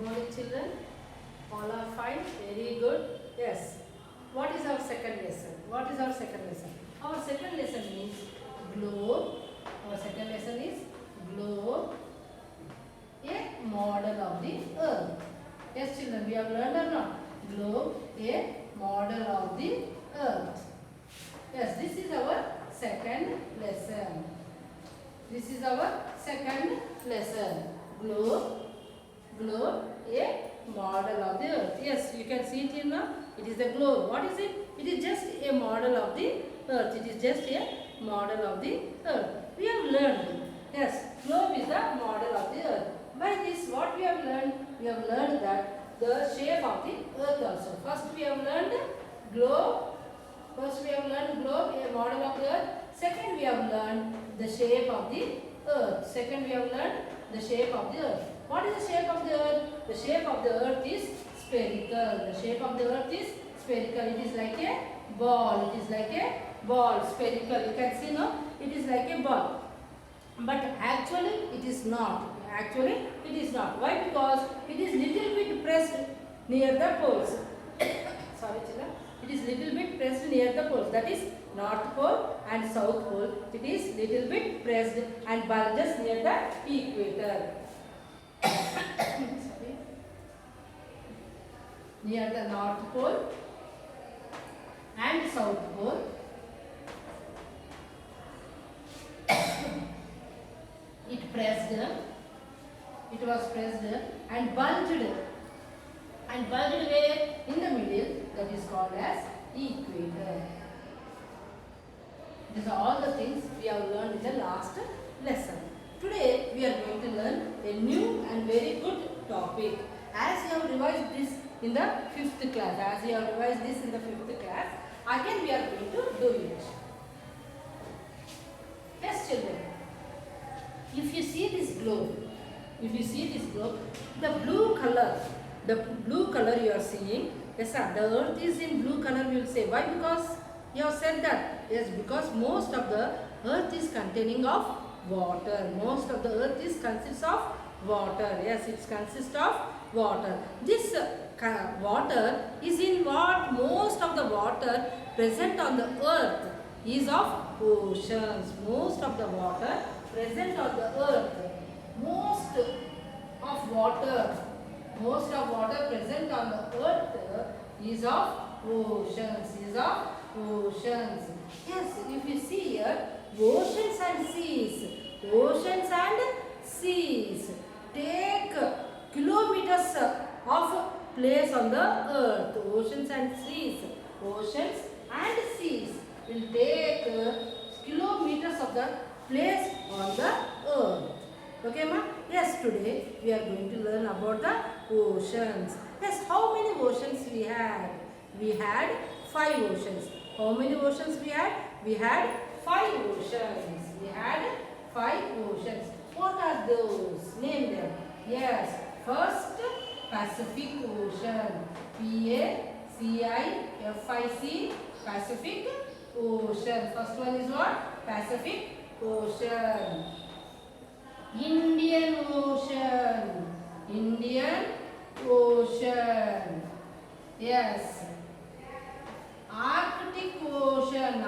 morning, children. All are fine. Very good. Yes. What is our second lesson? What is our second lesson? Our second lesson means globe. Our second lesson is globe, a model of the earth. Yes, children, we have learned or not? Globe, a model of the earth. Yes, this is our second lesson. This is our second lesson. Globe, a model of the earth. Yes, you can see it here now. It is the globe. What is it? It is just a model of the earth. It is just a model of the earth. We have learned. Yes, globe is the model of the earth. By this, what we have learned? We have learned that the shape of the earth also. First we have learned globe. First we have learned globe, a model of the earth. Second we have learned the shape of the earth. Second we have learned the shape of the earth. What is the shape of the earth? The shape of the earth is spherical. The shape of the earth is spherical. It is like a ball. It is like a ball. Spherical. You can see now. It is like a ball. But actually it is not. Actually it is not. Why? Because it is little bit pressed near the poles. Sorry, children. It is little bit pressed near the poles. That is North Pole and South Pole. It is little bit pressed and bulges near the equator. Sorry. Near the North Pole and South Pole. It pressed. It was pressed and bulged. And bulged where? In the middle. That is called as equator. These are all the things we have learned in the last lesson. Today we are going to learn a new and very good topic. As you have revised this in the 5th class, again we are going to do it. Yes, children. If you see this globe, the blue color you are seeing, yes sir, the earth is in blue color, we will say. Why? Because you have said that. Yes, because most of the earth is containing of water. Most of the earth is consists of water. Yes, it consists of water. This water is in what? Most of the water present on the earth is of oceans. Most of the water present on the earth. Most of water present on the earth is of oceans. Yes, if you see here, oceans and seas take kilometers of place on the earth. Oceans and seas will take kilometers of the place on the earth. Okay, ma? Yes, today we are going to learn about the oceans. Yes, how many oceans we had? We had 5 oceans. How many oceans we had? We had 5 oceans. What are those? Name them. Yes, first Pacific Ocean. Pacific, Pacific Ocean. First one is what? Pacific Ocean. Indian Ocean. Yes. Arctic Ocean.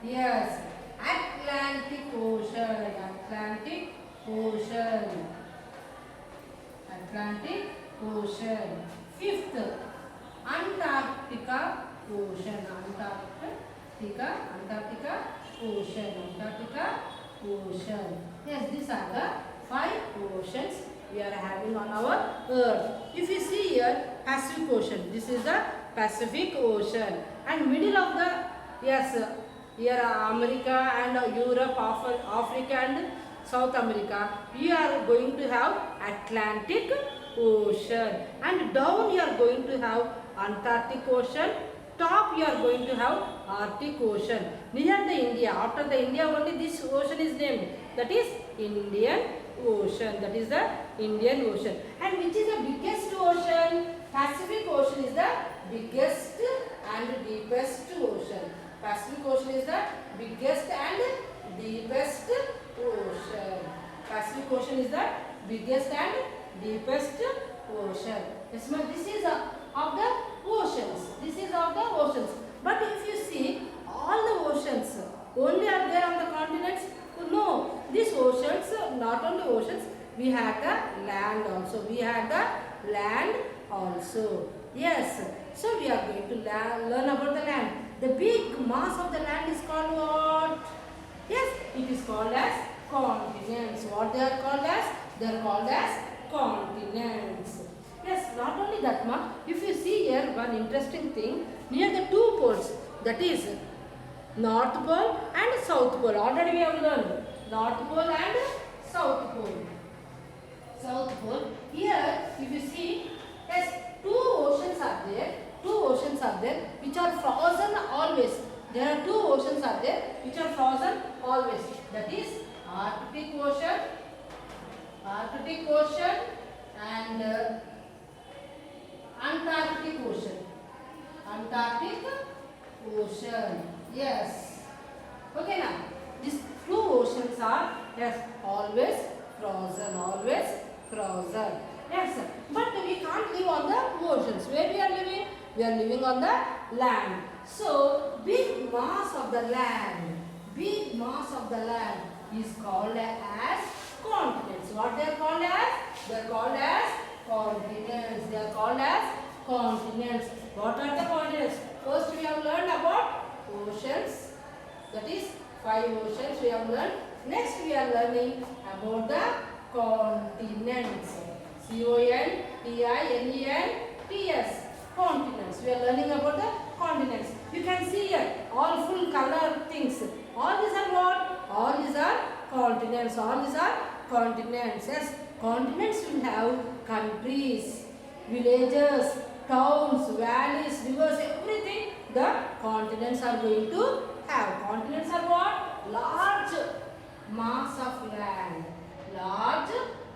Yes. Atlantic Ocean. Fifth, Antarctica Ocean. Antarctica Ocean. Yes, these are the 5 oceans we are having on our earth. If you see here, Pacific Ocean. This is the Pacific Ocean. And middle of the, yes, here America and Europe, Africa and South America, you are going to have Atlantic Ocean. And down you are going to have Antarctic Ocean. Top you are going to have Arctic Ocean. Near the India, after the India only this ocean is named. That is Indian Ocean. And which is the biggest ocean? Pacific Ocean is the biggest and deepest ocean. Pacific Ocean is the biggest and deepest ocean. Arctic Ocean is the biggest and deepest ocean. Yes, ma'am. This is of the oceans. This is of the oceans. But if you see all the oceans only are there on the continents, no. These oceans, not only oceans, we had the land also. We had the land also. Yes. So we are going to learn about the land. The big mass of the land is called what? Yes, it is called as continents. What they are called as? They are called as continents. Yes, not only that, ma. If you see here one interesting thing, near the two poles, that is North Pole and South Pole. Already we have learned North Pole and South Pole. South Pole. Here, if you see, yes, two oceans are there. Two oceans are there which are frozen always. There are two oceans are there which are frozen always. That is Arctic Ocean, and Antarctic Ocean. Antarctic Ocean. Yes. Okay now. These two oceans are, yes, always frozen. Always frozen. Yes. But we can't live on the oceans. Where we are living? We are living on the land. So big mass of the land. Big mass of the land is called as continents. What they are called as? They are called as continents. They are called as continents. What are the continents? First we have learned about oceans. That is 5 oceans we have learned. Next we are learning about the continents. C-O-N-T-I-N-E-N-T-S. Continents. We are learning about the continents. You can see here all full color things. All these are what? All these are continents. All these are continents. Yes, continents will have countries, villages, towns, valleys, rivers, everything. The continents are going to have. Continents are what? Large mass of land. Large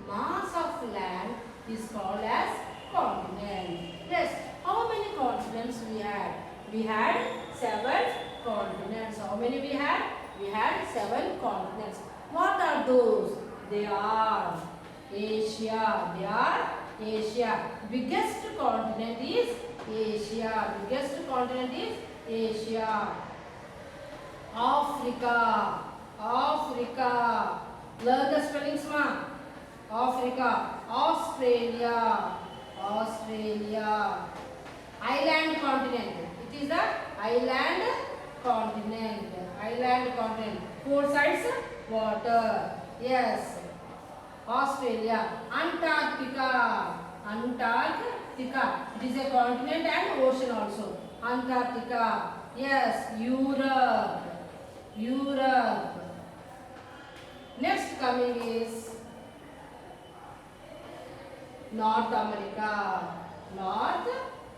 mass of land is called as continent. Yes. How many continents we had? We had 7 continents. How many we had? We had 7 continents. What are those? They are Asia. They are Asia. Biggest continent is Asia. Biggest continent is Asia. Africa. Africa. Learn the spellings, ma. Africa. Australia. Australia. Island continent. It is the island continent. Island continent. 4 sides water. Yes. Australia. Antarctica. Antarctica. It is a continent and ocean also. Antarctica. Yes. Europe. Europe. Next coming is North America. North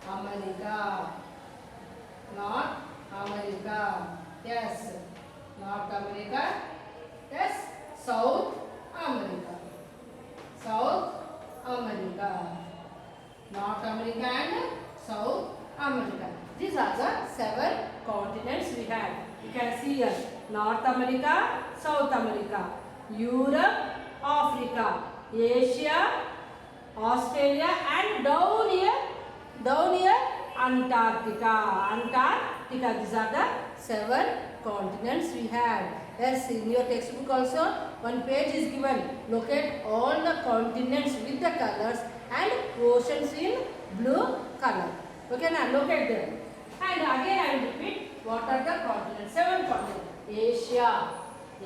America. North America. Yes. North America. Yes. South America. South America. North America and South America. These are the 7 continents we have. You can see here North America, South America, Europe, Africa, Asia, Australia, and down here Antarctica. Antarctica. These are the 7 continents we have. Yes, in your textbook also one page is given. Locate all the continents with the colors and oceans in blue color. Okay, now locate them. And again I will repeat what are the continents. 7 continents.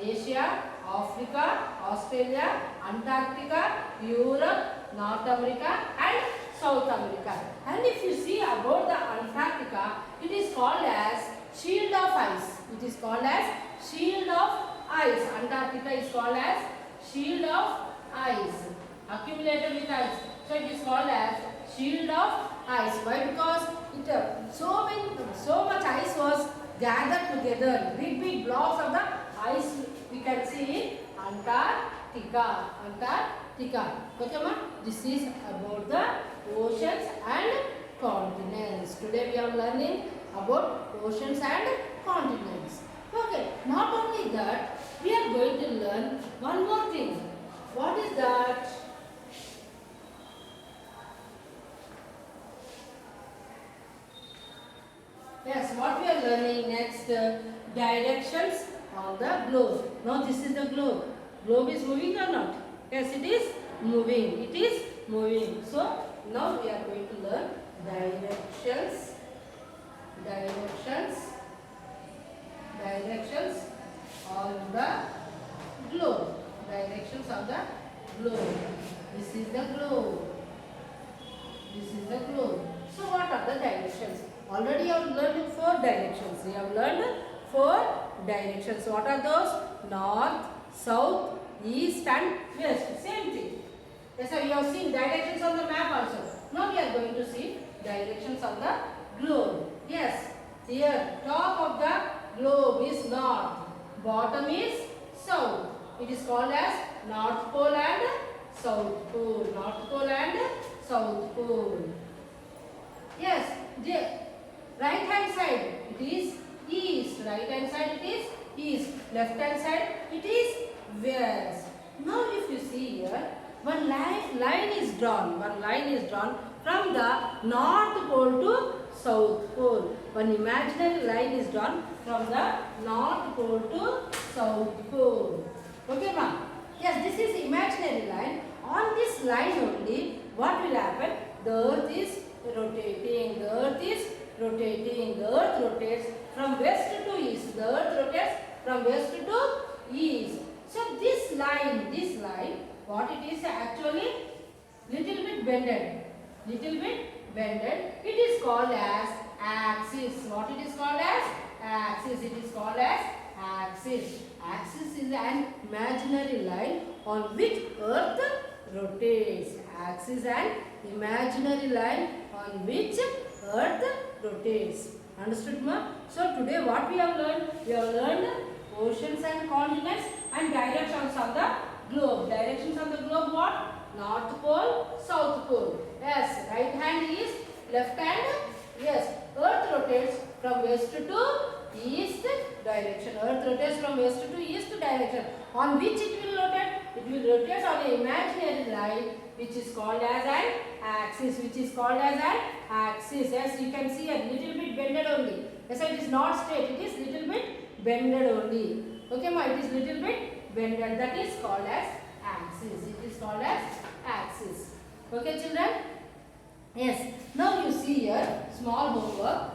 Asia, Africa, Australia, Antarctica, Europe, North America and South America. And if you see about the Antarctica, it is called as shield of ice. It is called as shield of ice. Antarctica is called as shield of ice. Accumulated with ice. So it is called as shield of ice. Why? Because so much ice was gathered together. Big blocks of the ice we can see in Antarctica. Okay, ma? This is about the oceans and continents. Today we are learning about oceans and continents. Okay, not only that, we are going to learn one more thing. What is that? Yes, what we are learning next, directions on the globe. Now this is the globe. Globe is moving or not? Yes, it is moving. It is moving. So now we are going to learn directions. Directions. Directions on the globe. Directions on the globe. This is the globe. This is the globe. So what are the directions? Already you have learned 4 directions. You have learned 4 directions. What are those? North, south, east and west. Same thing. Yes, sir, you have seen directions on the map also. Now we are going to see directions on the globe. Yes, here top of the globe is north. Bottom is south. It is called as North Pole and South Pole. North Pole and South Pole. Yes, the right hand side it is east. Right hand side it is east. Left hand side it is west. Now if you see here, one line is drawn. One line is drawn from the North Pole to South Pole. One imaginary line is drawn from the North Pole to South Pole. Okay, ma'am? Yes, this is imaginary line. On this line only, what will happen? The earth is rotating. The earth is rotating. The earth rotates from west to east. The earth rotates from west to east. So this line, what it is actually little bit bended. Little bit bended. It is called as axis. What it is called as? Axis. It is called as axis. Axis is an imaginary line on which earth rotates. Axis an imaginary line on which earth rotates. Understood, ma? So today what we have learned? We have learned oceans and continents and directions on the globe. Directions on the globe what? North Pole, South Pole. Yes, right hand is left hand. Yes, earth rotates from west to east direction. Earth rotates from west to east direction. On which it will rotate? It will rotate on an imaginary line which is called as an axis. Which is called as an axis. Yes, you can see a little bit bended only. Yes, it is not straight. It is little bit bended only. Okay, ma? It is little bit bended. That is called as axis. It is called as axis. Okay, children? Yes. Now you see here small homework.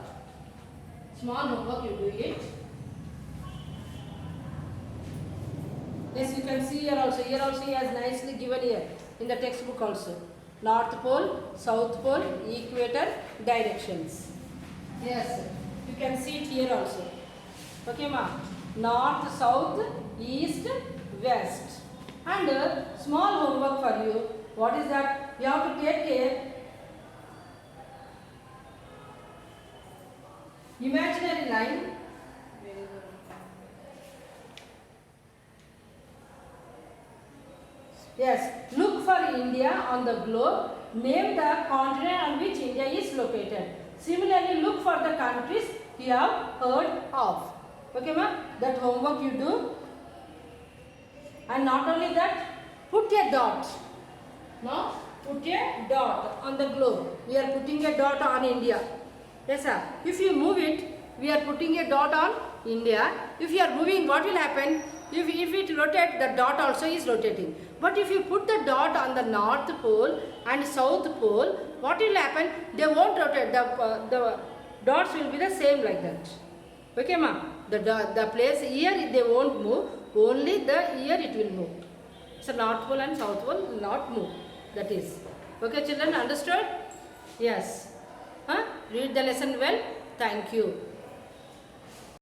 Small homework, you do it. Yes, you can see here also. Here also he has nicely given here in the textbook also. North Pole, South Pole, equator, directions. Yes, you can see it here also. Okay, ma? North, South, East, West. And small homework for you. What is that? You have to take care. Imaginary line. Yes, look for India on the globe. Name the continent on which India is located. Similarly, look for the countries you have heard of. Okay, ma'am? That homework you do. And not only that, put a dot. No? Put a dot on the globe. We are putting a dot on India. Yes, sir. If you move it, we are putting a dot on India. If you are moving, what will happen? If it rotates, the dot also is rotating. But if you put the dot on the North Pole and South Pole, what will happen? They won't rotate. The dots will be the same like that. Okay, ma'am? The place here they won't move. Only the here it will move. So North Pole and South Pole will not move. That is. Okay, children, understood? Yes. Huh? Read the lesson well. Thank you.